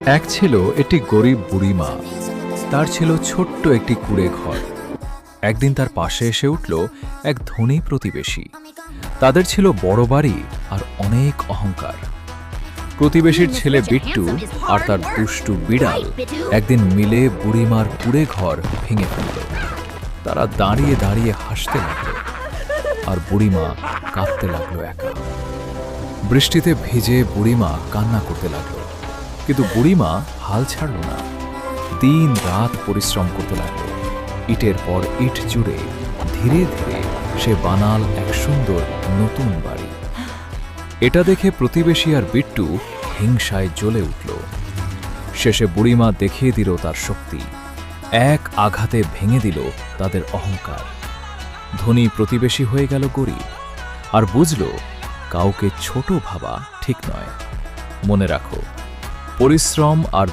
এক ছিল একটি গরিব বুড়িমা। তার ছিল ছোট্ট একটি কুঁড়ে ঘর। একদিন তার পাশে এসে উঠল এক ধনী প্রতিবেশী। তাদের ছিল বড় বাড়ি আর অনেক অহংকার। প্রতিবেশীর ছেলে বিট্টু আর তার দুষ্টু বিড়াল একদিন মিলে বুড়িমার কুঁড়ে ঘর ভেঙে ফেলল। তারা দাঁড়িয়ে দাঁড়িয়ে হাসতে লাগল আর বুড়িমা কাঁদতে লাগলো একা। বৃষ্টিতে ভিজে বুড়িমা কান্না করতে লাগল, কিন্তু বুড়িমা হাল ছাড়ল না। দিন রাত পরিশ্রম করতে লাগল। ইটের পর ইট জুড়ে ধীরে ধীরে সে বানাল এক সুন্দর নতুন বাড়ি। এটা দেখে প্রতিবেশী আর বিট্টু হিংসায় জ্বলে উঠল। শেষে বুড়িমা দেখিয়ে দিল তার শক্তি। এক আঘাতে ভেঙে দিল তাদের অহংকার। ধনী প্রতিবেশী হয়ে গেল গরিব, আর বুঝল কাউকে ছোট ভাবা ঠিক নয়। মনে রাখো, পরিশ্রম আর